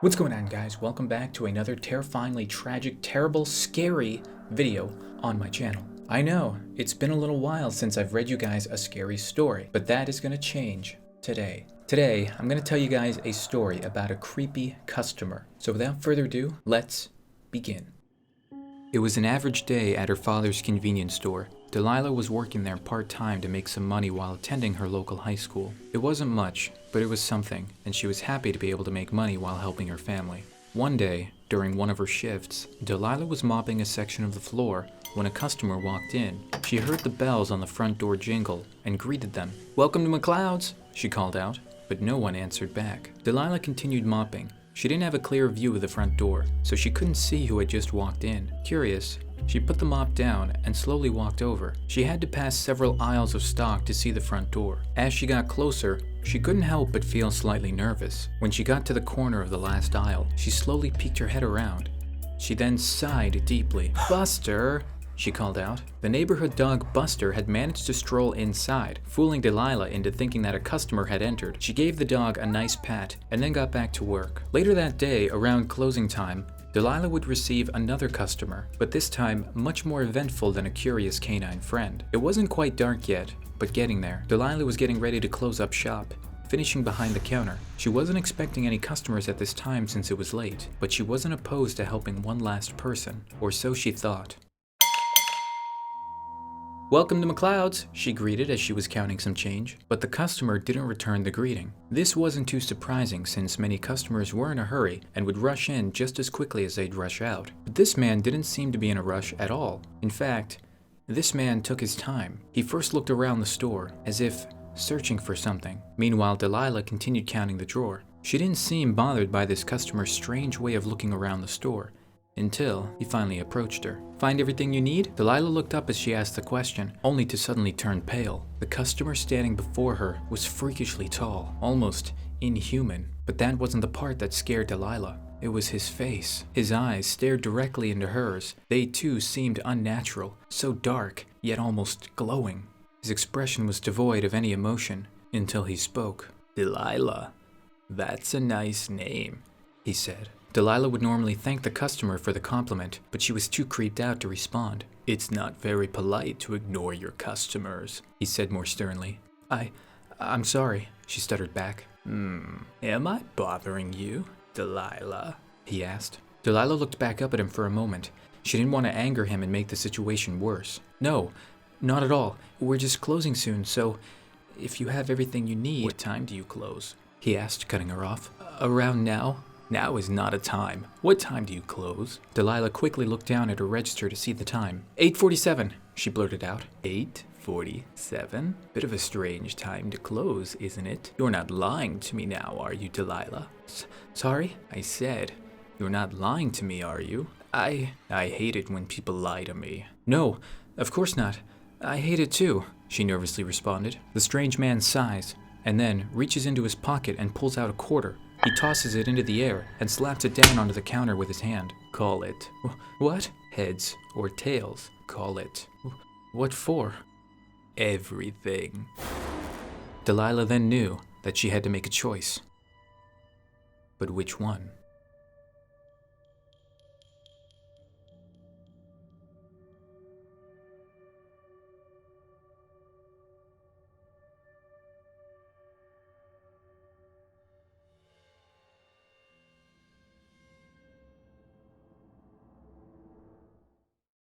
What's going on, guys? Welcome back to another terrifyingly tragic, terrible, scary video on my channel. I know, it's been a little while since I've read you guys a scary story, but that is going to change today. Today, I'm going to tell you guys a story about a creepy customer. So without further ado, let's begin. It was an average day at her father's convenience store. Delilah was working there part-time to make some money while attending her local high school. It wasn't much, but it was something, and she was happy to be able to make money while helping her family. One day, during one of her shifts, Delilah was mopping a section of the floor when a customer walked in. She heard the bells on the front door jingle and greeted them. "Welcome to McLeod's," she called out, but no one answered back. Delilah continued mopping. She didn't have a clear view of the front door, so she couldn't see who had just walked in. Curious, she put the mop down and slowly walked over. She had to pass several aisles of stock to see the front door. As she got closer, she couldn't help but feel slightly nervous. When she got to the corner of the last aisle, she slowly peeked her head around. She then sighed deeply. "Buster!" she called out. The neighborhood dog Buster had managed to stroll inside, fooling Delilah into thinking that a customer had entered. She gave the dog a nice pat and then got back to work. Later that day, around closing time, Delilah would receive another customer, but this time much more eventful than a curious canine friend. It wasn't quite dark yet, but getting there. Delilah was getting ready to close up shop, finishing behind the counter. She wasn't expecting any customers at this time since it was late, but she wasn't opposed to helping one last person, or so she thought. "Welcome to McLeod's," she greeted as she was counting some change, but the customer didn't return the greeting. This wasn't too surprising since many customers were in a hurry and would rush in just as quickly as they'd rush out. But this man didn't seem to be in a rush at all. In fact, this man took his time. He first looked around the store, as if searching for something. Meanwhile, Delilah continued counting the drawer. She didn't seem bothered by this customer's strange way of looking around the store, until he finally approached her. "Find everything you need?" Delilah looked up as she asked the question, only to suddenly turn pale. The customer standing before her was freakishly tall, almost inhuman. But that wasn't the part that scared Delilah. It was his face. His eyes stared directly into hers. They too seemed unnatural, so dark, yet almost glowing. His expression was devoid of any emotion, until he spoke. "Delilah, that's a nice name," he said. Delilah would normally thank the customer for the compliment, but she was too creeped out to respond. "It's not very polite to ignore your customers," he said more sternly. I'm sorry," she stuttered back. Am I bothering you, Delilah?" he asked. Delilah looked back up at him for a moment. She didn't want to anger him and make the situation worse. "No, not at all. We're just closing soon, so if you have everything you need..." "What time do you close?" he asked, cutting her off. "Around now." "Now is not a time. What time do you close?" Delilah quickly looked down at her register to see the time. 8:47, she blurted out. 8:47? Bit of a strange time to close, isn't it? You're not lying to me now, are you, Delilah? Sorry? I said, you're not lying to me, are you? I hate it when people lie to me. "No, of course not. I hate it too," she nervously responded. The strange man sighs, and then reaches into his pocket and pulls out a quarter. He tosses it into the air and slaps it down onto the counter with his hand. "Call it." "What?" "Heads or tails. Call it." "What for?" "Everything." Delilah then knew that she had to make a choice. But which one?